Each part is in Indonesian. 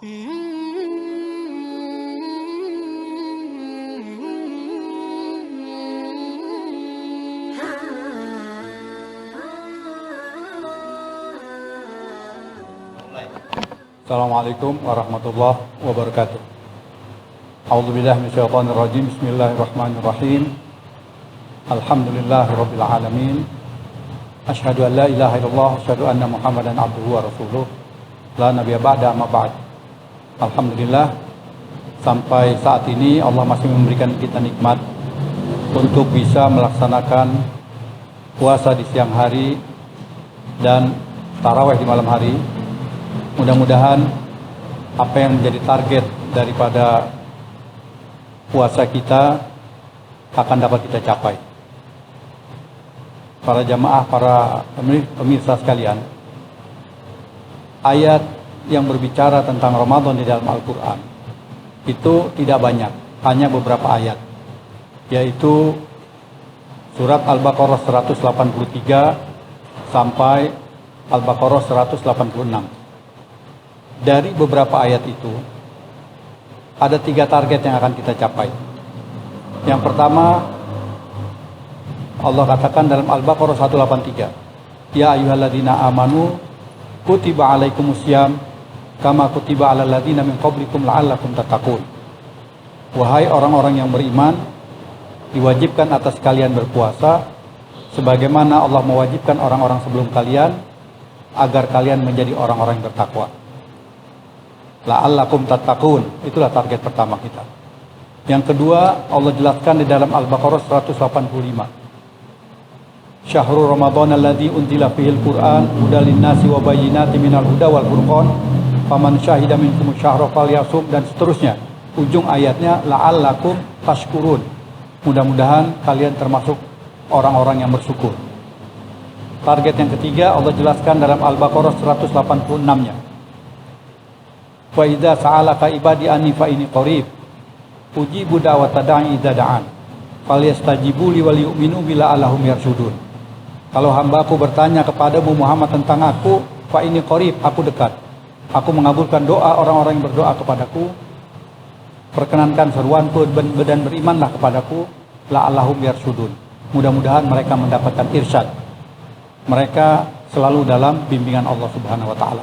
Assalamualaikum warahmatullahi wabarakatuh. A'udzubillahi minasyaitonirrajim. Bismillahirrahmanirrahim. Alhamdulillahirabbil alamin. Asyhadu an la ilaha illallah, asyhadu anna Muhammadan abduhu wa rasuluh. La nabiyya ba'da amma ba'd. Alhamdulillah, sampai saat ini Allah masih memberikan kita nikmat untuk bisa melaksanakan puasa di siang hari dan tarawih di malam hari. Mudah-mudahan apa yang menjadi target daripada puasa kita akan dapat kita capai. Para jamaah, para pemirsa sekalian, ayat yang berbicara tentang Ramadan di dalam Al-Quran itu tidak banyak, hanya beberapa ayat, yaitu surat Al-Baqarah 183 sampai Al-Baqarah 186. Dari beberapa ayat itu ada 3 target yang akan kita capai. Yang pertama, Allah katakan dalam Al-Baqarah 183, ya ayyuhalladzina amanu kutiba alaikumusiyam kama kutiba alal ladzina min qablikum la'allakum tattaqun. Wahai orang-orang yang beriman, diwajibkan atas kalian berpuasa sebagaimana Allah mewajibkan orang-orang sebelum kalian agar kalian menjadi orang-orang yang bertakwa. La'allakum tattaqun, itulah target pertama kita. Yang kedua, Allah jelaskan di dalam Al-Baqarah 185. Syahrul Ramadan alladzi unzila fihil Qur'an hudal linnasi wa bayyinatin minal huda wal furqan faman syahida minkum syahra falyasum, dan seterusnya. Ujung ayatnya la'allakum tashkurun. Mudah-mudahan kalian termasuk orang-orang yang bersyukur. Target yang ketiga Allah jelaskan dalam Al-Baqarah 186-nya. Wa idza sa'alaka ibadi anni fa inni qarib ujibu da'wata da'i idza da'an falyastajibu li wal yu'minu bila allahum yarshudun. Kalau hambaku bertanya kepadamu Muhammad tentang aku, fa inni qarib, aku dekat, aku mengabulkan doa orang-orang yang berdoa kepadaku, perkenankan seruanku dan berimanlah kepadaku, la allahum yarshudun, mudah-mudahan mereka mendapatkan irsyad, mereka selalu dalam bimbingan Allah Subhanahu wa taala.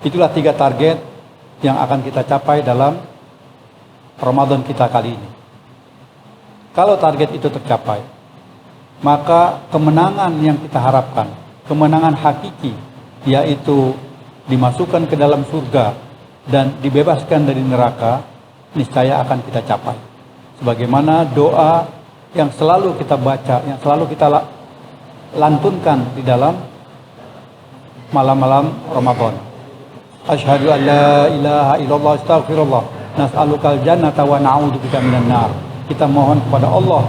Itulah 3 target yang akan kita capai dalam Ramadan kita kali ini. Kalau target itu tercapai, maka kemenangan yang kita harapkan, kemenangan hakiki, yaitu dimasukkan ke dalam surga dan dibebaskan dari neraka, niscaya akan kita capai. Sebagaimana doa yang selalu kita baca, yang selalu kita lantunkan di dalam malam-malam Ramadan. Asyhadu an la ilaha illallah astaghfirullah nas'alukal jannata wa na'udzubika minan nar. Kita mohon kepada Allah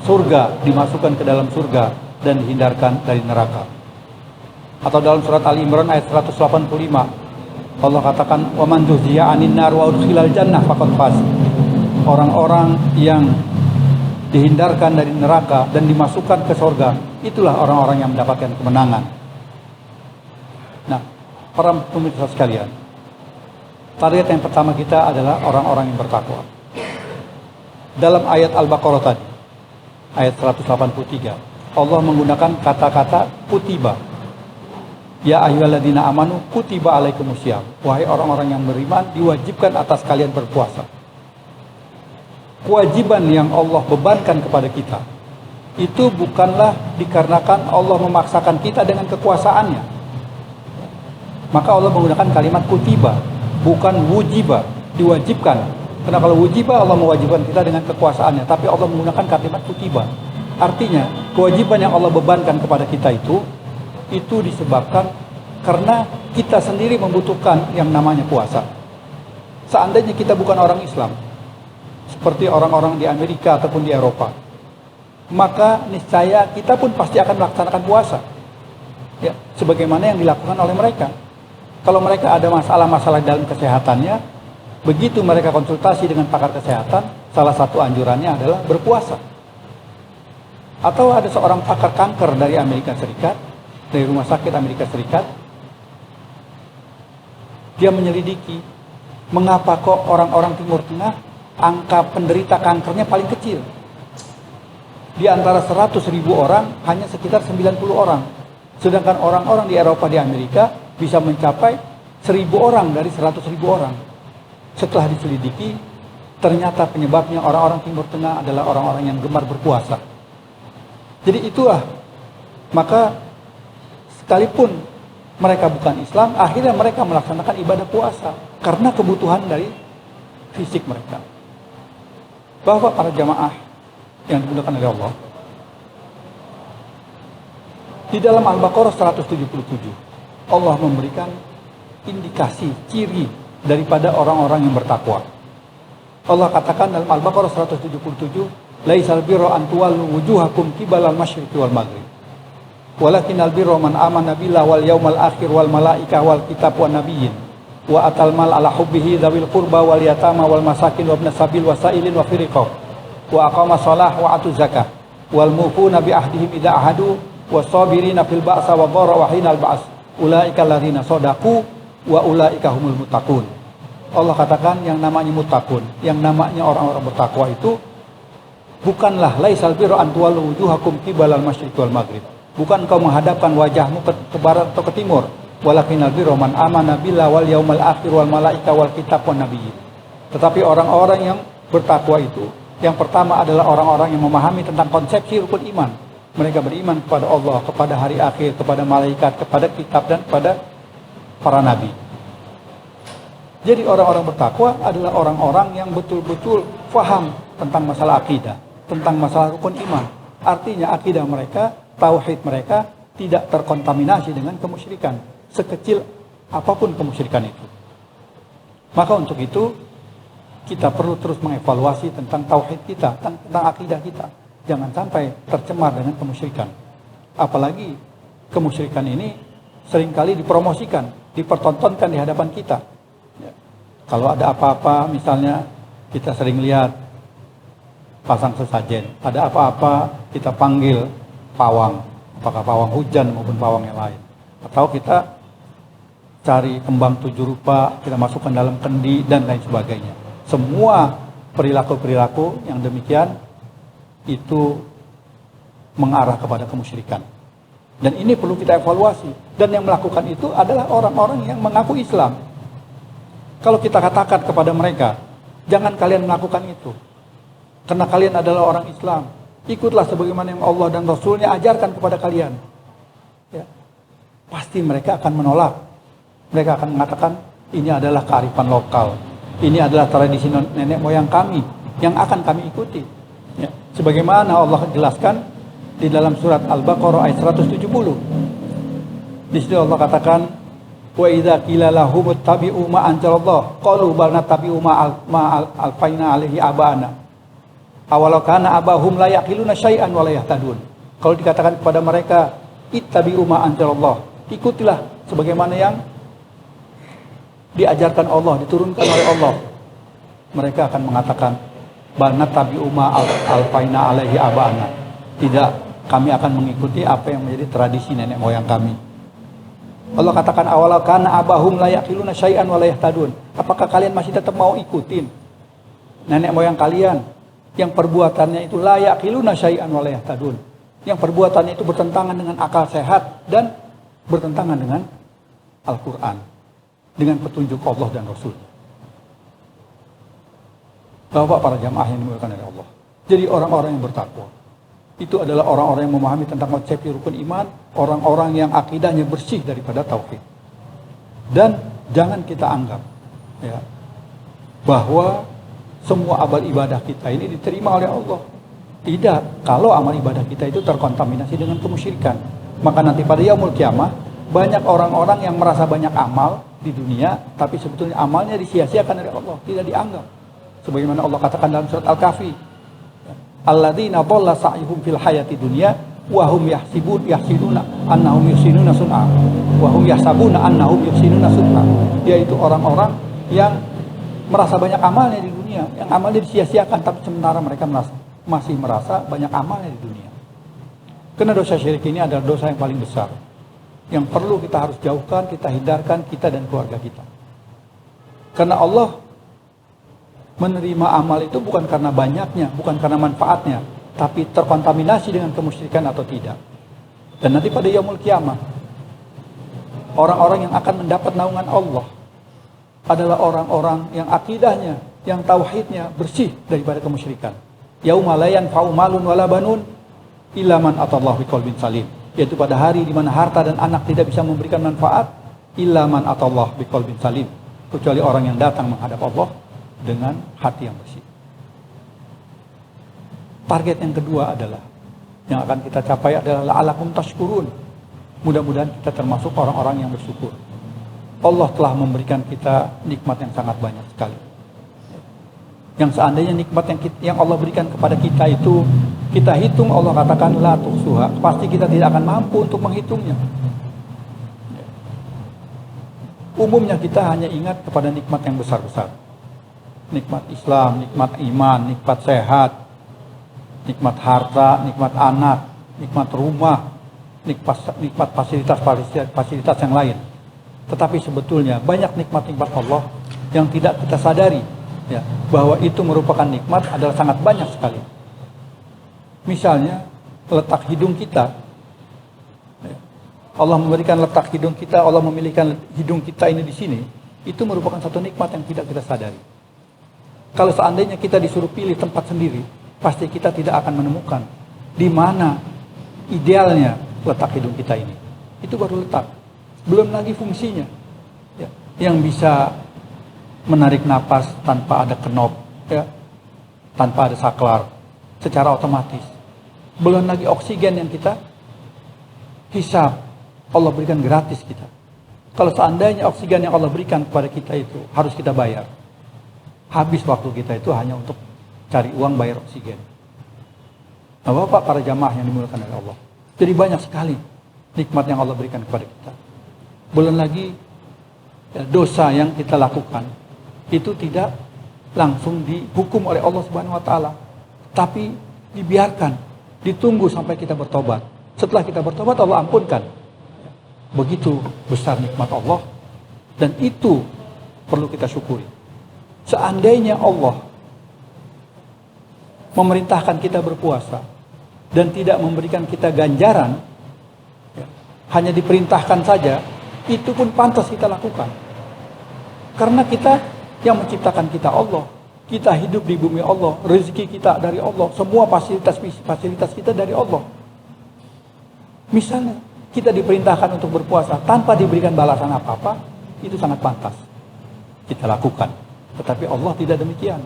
surga, dimasukkan ke dalam surga dan dihindarkan dari neraka. Atau dalam surat Ali Imran ayat 185 Allah katakan wa man zuhziya 'anil nar wa udkhilal jannah faqad faz. Orang-orang yang dihindarkan dari neraka dan dimasukkan ke surga, itulah orang-orang yang mendapatkan kemenangan. Nah, para pemirsa sekalian, target yang pertama kita adalah orang-orang yang bertakwa. Dalam ayat Al-Baqarah tadi, ayat 183, Allah menggunakan kata-kata kutiba. Ya ayyuhalladzina amanu kutiba alaikumusiyam. Wahai orang-orang yang beriman, diwajibkan atas kalian berpuasa. Kewajiban yang Allah bebankan kepada kita itu bukanlah dikarenakan Allah memaksakan kita dengan kekuasaannya. Maka Allah menggunakan kalimat kutiba, bukan wujiba, diwajibkan. Karena kalau wujiba Allah mewajibkan kita dengan kekuasaannya, tapi Allah menggunakan kalimat kutiba. Artinya, kewajiban yang Allah bebankan kepada kita itu disebabkan karena kita sendiri membutuhkan yang namanya puasa. Seandainya kita bukan orang Islam, seperti orang-orang di Amerika ataupun di Eropa, maka niscaya kita pun pasti akan melaksanakan puasa. Ya, sebagaimana yang dilakukan oleh mereka. Kalau mereka ada masalah-masalah dalam kesehatannya, begitu mereka konsultasi dengan pakar kesehatan, salah satu anjurannya adalah berpuasa. Atau ada seorang pakar kanker dari Amerika Serikat, dari rumah sakit Amerika Serikat, Dia menyelidiki mengapa kok orang-orang Timur Tengah angka penderita kankernya paling kecil. Di antara 100.000 orang hanya sekitar 90 orang. Sedangkan orang-orang di Eropa, di Amerika bisa mencapai 1.000 orang dari 100.000 orang. Setelah diselidiki, ternyata penyebabnya orang-orang Timur Tengah adalah orang-orang yang gemar berpuasa. Jadi itulah, maka sekalipun mereka bukan Islam, akhirnya mereka melaksanakan ibadah puasa karena kebutuhan dari fisik mereka. Bahwa para jamaah yang dimuliakan oleh Allah, di dalam Al-Baqarah 177, Allah memberikan indikasi, ciri daripada orang-orang yang bertakwa. Allah katakan dalam Al-Baqarah 177, laisal birra an tuwallu wujuhakum qibalal masyriqi wal maghrib. Walakinal birra man amana billahi wal yawmal akhir wal malaikah wal kitab wan nabiyyin wa atal mal ala hubbihi dzawil qurba wal yatama wal masakin wa ibnas sabil wasailin wa firiqah wa aqama shalah wa atu zakah wal mufuna bi ahdihim idza ahadu wasabirina fil ba'sa wa dharra wa hinal ba's ulaika alladzina shadaqu wa ulaika humul muttaqun. Allah katakan yang namanya muttaqun, yang namanya orang-orang bertakwa itu bukanlah laisal birra an tuwallu wujuhakum qibalal masyriqi wal maghrib. Bukan kau menghadapkan wajahmu ke barat atau ke timur. Walakinal birra man amana billahi wal yawmal akhir wal malaika wal kitab wan nabiyyin. Tetapi orang-orang yang bertakwa itu, yang pertama adalah orang-orang yang memahami tentang konsepsi rukun iman. Mereka beriman kepada Allah, kepada hari akhir, kepada malaikat, kepada kitab, dan kepada para nabi. Jadi orang-orang bertakwa adalah orang-orang yang betul-betul faham tentang masalah akidah, tentang masalah rukun iman. Artinya akidah mereka, tauhid mereka tidak terkontaminasi dengan kemusyrikan, sekecil apapun kemusyrikan itu. Maka untuk itu kita perlu terus mengevaluasi tentang tauhid kita, tentang akidah kita. Jangan sampai tercemar dengan kemusyrikan. Apalagi kemusyrikan ini seringkali dipromosikan, dipertontonkan di hadapan kita. Ya. Kalau ada apa-apa, misalnya kita sering lihat pasang sesajen, ada apa-apa kita panggil pawang, apakah pawang hujan maupun pawang yang lain. Atau kita cari kembang 7 rupa, kita masukkan dalam kendi dan lain sebagainya. Semua perilaku-perilaku yang demikian itu mengarah kepada kemusyrikan. Dan ini perlu kita evaluasi. Dan yang melakukan itu adalah orang-orang yang mengaku Islam. Kalau kita katakan kepada mereka, jangan kalian melakukan itu, karena kalian adalah orang Islam, ikutlah sebagaimana yang Allah dan Rasulnya ajarkan kepada kalian, ya, pasti mereka akan menolak. Mereka akan mengatakan, ini adalah kearifan lokal, ini adalah tradisi nenek moyang kami yang akan kami ikuti, ya. Sebagaimana Allah jelaskan di dalam surat Al-Baqarah ayat 170. Di situ Allah katakan, wa idza qila lahum ittabi'u ma anzalallah qalu bal nattabi'u ma alfaina alaihi abana awalau kana abahum la yaqiluna syai'an wa la yahtadun. Kalau dikatakan kepada mereka, ittabi'u ma anzalallah, ikutilah sebagaimana yang diajarkan Allah, diturunkan oleh Allah, mereka akan mengatakan, bal nattabi'u ma alfaina alaihi abana, tidak, kami akan mengikuti apa yang menjadi tradisi nenek moyang kami. Allah katakan, awalau kana abahum la yaqiluna syai'an wa la yahtadun. Apakah kalian masih tetap mau ikutin nenek moyang kalian yang perbuatannya itu la yaqiluna syai'an wa la yahtadun, yang perbuatannya itu bertentangan dengan akal sehat dan bertentangan dengan Al-Quran, dengan petunjuk Allah dan Rasul. Bapak para jamaah yang dimuliakan oleh Allah. Jadi orang-orang yang bertakwa itu adalah orang-orang yang memahami tentang konsep rukun iman, orang-orang yang akidahnya bersih daripada tauhid. Dan jangan kita anggap, ya, bahwa semua amal ibadah kita ini diterima oleh Allah. Tidak, kalau amal ibadah kita itu terkontaminasi dengan kemusyrikan, maka nanti pada yaumul kiamah banyak orang-orang yang merasa banyak amal di dunia, tapi sebetulnya amalnya disia-siakan oleh Allah, tidak dianggap. Sebagaimana Allah katakan dalam surat Al-Kahfi, alladzina dhalla sa'yuhum fil hayati dunya wa hum yahsibuna annahum yuhsinuna sun'a wa hum yahsabuna annahum yuhsinuna sun'a. Yaitu orang-orang yang merasa banyak amalnya di dunia, yang amalnya disia-siakan, tapi sementara mereka masih merasa banyak amalnya di dunia. Karena dosa syirik ini adalah dosa yang paling besar, yang perlu kita harus jauhkan, kita hindarkan, kita dan keluarga kita. Karena Allah menerima amal itu bukan karena banyaknya, bukan karena manfaatnya, tapi terkontaminasi dengan kemusyrikan atau tidak. Dan nanti pada yaumul kiamah, orang-orang yang akan mendapat naungan Allah adalah orang-orang yang akidahnya, yang tauhidnya bersih daripada kemusyrikan. Yauma la yanfa'u malun wala banun illa man atallahu biqalbin salim. Yaitu pada hari di mana harta dan anak tidak bisa memberikan manfaat illa man atallahu biqalbin salim, kecuali orang yang datang menghadap Allah dengan hati yang bersih. Target yang kedua adalah, yang akan kita capai adalah la'alakum tashkurun. Mudah-mudahan kita termasuk orang-orang yang bersyukur. Allah telah memberikan kita nikmat yang sangat banyak sekali. Yang seandainya nikmat yang Allah berikan kepada kita itu kita hitung, Allah katakan la tuhsuha, pasti kita tidak akan mampu untuk menghitungnya. Umumnya kita hanya ingat kepada nikmat yang besar-besar. Nikmat Islam, nikmat iman, nikmat sehat, nikmat harta, nikmat anak, nikmat rumah, nikmat fasilitas yang lain. Tetapi sebetulnya banyak nikmat-nikmat Allah yang tidak kita sadari, ya, bahwa itu merupakan nikmat adalah sangat banyak sekali. Misalnya letak hidung kita, ya, Allah memberikan letak hidung kita, Allah memilihkan hidung kita ini di sini, itu merupakan satu nikmat yang tidak kita sadari. Kalau seandainya kita disuruh pilih tempat sendiri, pasti kita tidak akan menemukan di mana idealnya letak hidung kita ini. Itu baru letak. Belum lagi fungsinya, ya, yang bisa menarik napas tanpa ada kenop, ya, tanpa ada saklar, secara otomatis. Belum lagi oksigen yang kita hisap, Allah berikan gratis kita. Kalau seandainya oksigen yang Allah berikan kepada kita itu harus kita bayar, habis waktu kita itu hanya untuk cari uang bayar oksigen. Nah, Bapak, para jamaah yang dimuliakan oleh Allah, jadi banyak sekali nikmat yang Allah berikan kepada kita. Belum lagi ya, dosa yang kita lakukan itu tidak langsung dihukum oleh Allah Subhanahu wa taala, tapi dibiarkan, ditunggu sampai kita bertobat. Setelah kita bertobat, Allah ampunkan. Begitu besar nikmat Allah, dan itu perlu kita syukuri. Seandainya Allah memerintahkan kita berpuasa dan tidak memberikan kita ganjaran, ya, hanya diperintahkan saja, itu pun pantas kita lakukan. Karena kita yang menciptakan kita Allah, kita hidup di bumi Allah, rezeki kita dari Allah, semua fasilitas kita dari Allah. Misalnya kita diperintahkan untuk berpuasa tanpa diberikan balasan apa-apa, itu sangat pantas kita lakukan. Tetapi Allah tidak demikian.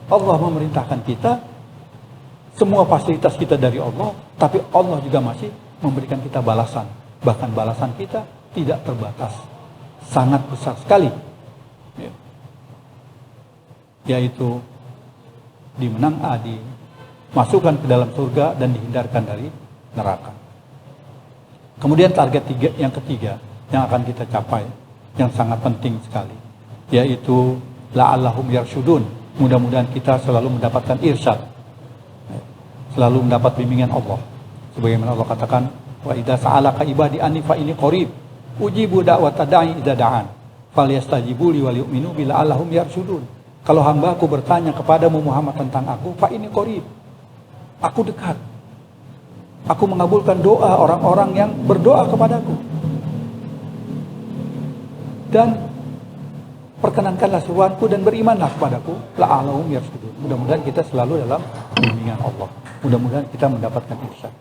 Allah memerintahkan kita, semua fasilitas kita dari Allah, tapi Allah juga masih memberikan kita balasan. Bahkan balasan kita tidak terbatas, sangat besar sekali, ya, yaitu dimasukkan ke dalam surga dan dihindarkan dari neraka. Kemudian target yang ketiga yang akan kita capai, yang sangat penting sekali, yaitu la'allahum yarsyudun. Mudah-mudahan kita selalu mendapatkan irsyad, selalu mendapat bimbingan Allah. Sebagaimana Allah katakan, wa idza sa'alaka ibadi anni fa inni qarib ujibu da'wata da'i idza da'an falyastajibu li wal yu'minu bi la'allahum yarsyudun. Kalau hambaku bertanya kepadamu Muhammad tentang aku, fa inni qarib, aku dekat, aku mengabulkan doa orang-orang yang berdoa kepadaku, dan perkenankanlah seruanku dan berimanlah kepadaku la'allahum yarsyudun. Mudah-mudahan kita selalu dalam bimbingan Allah, mudah-mudahan kita mendapatkan irsyad.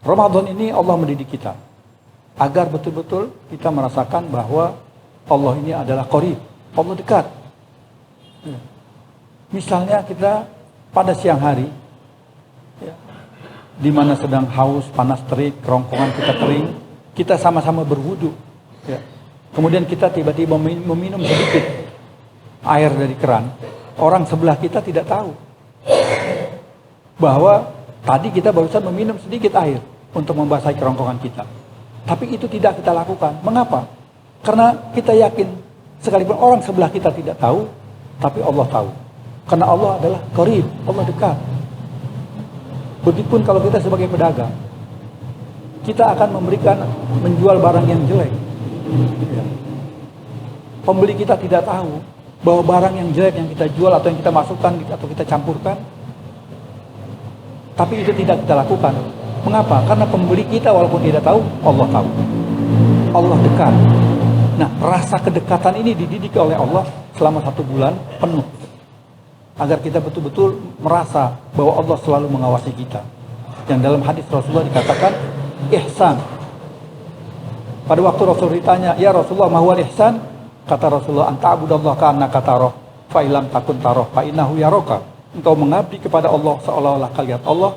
Ramadan ini Allah mendidik kita agar betul-betul kita merasakan bahwa Allah ini adalah qarib, Allah dekat. Misalnya kita pada siang hari, ya, di mana sedang haus, panas terik, kerongkongan kita kering, kita sama-sama berwudu, ya. Kemudian kita tiba-tiba meminum sedikit air dari keran. Orang sebelah kita tidak tahu bahwa tadi kita barusan meminum sedikit air untuk membasahi kerongkongan kita. Tapi itu tidak kita lakukan. Mengapa? Karena kita yakin sekalipun orang sebelah kita tidak tahu, tapi Allah tahu. Karena Allah adalah qarib, Allah dekat. Begitupun kalau kita sebagai pedagang, kita akan menjual barang yang jelek. Ya. Pembeli kita tidak tahu, bahwa barang yang jelek yang kita jual atau yang kita masukkan atau kita campurkan, tapi itu tidak kita lakukan. Mengapa? Karena pembeli kita walaupun tidak tahu, Allah tahu. Allah dekat. Nah, rasa kedekatan ini dididik oleh Allah selama 1 bulan penuh. Agar kita betul-betul merasa bahwa Allah selalu mengawasi kita. Yang dalam hadis Rasulullah dikatakan, ihsan. Pada waktu Rasul ditanya, ya Rasulullah, ma huwal ihsan? Kata Rasulullah, anta'budallaha ka'annaka tarah, fa illam takun tarah, fa innahu yaraka. Engkau mengabdi kepada Allah seolah-olah kau lihat Allah,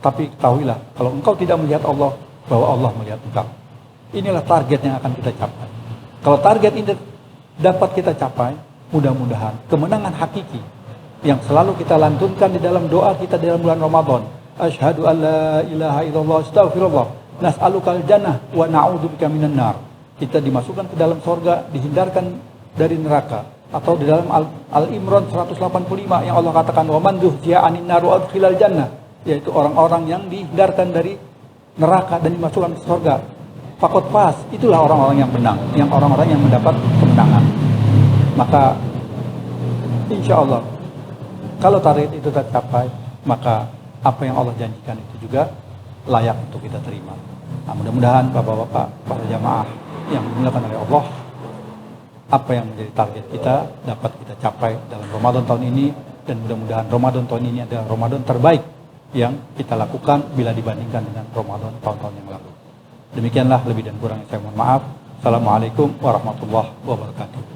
tapi ketahuilah, kalau engkau tidak melihat Allah, bahwa Allah melihat engkau. Inilah target yang akan kita capai. Kalau target ini dapat kita capai, mudah-mudahan kemenangan hakiki yang selalu kita lantunkan di dalam doa kita dalam bulan Ramadan. Asyhadu an la ilaha illallah astaghfirullah nas'alukal jannah wa na'udzubika minan nar. Kita dimasukkan ke dalam sorga, dihindarkan dari neraka. Atau di dalam Al-Imran 185 yang Allah katakan wa man zuhziya 'anil nar wa udkhilal jannah, yaitu orang-orang yang dihindarkan dari neraka dan dimasukkan ke sorga. Fakot pas, itulah orang-orang yang menang, yang orang-orang yang mendapat kemenangan. Maka insya Allah kalau target itu tercapai, maka apa yang Allah janjikan itu juga layak untuk kita terima. Nah, mudah-mudahan Bapak-bapak, para jamaah yang dimuliakan oleh Allah, apa yang menjadi target kita dapat kita capai dalam Ramadan tahun ini, dan mudah-mudahan Ramadan tahun ini adalah Ramadan terbaik yang kita lakukan bila dibandingkan dengan Ramadan tahun-tahun yang lalu. Demikianlah, lebih dan kurangnya saya mohon maaf. Assalamualaikum warahmatullahi wabarakatuh.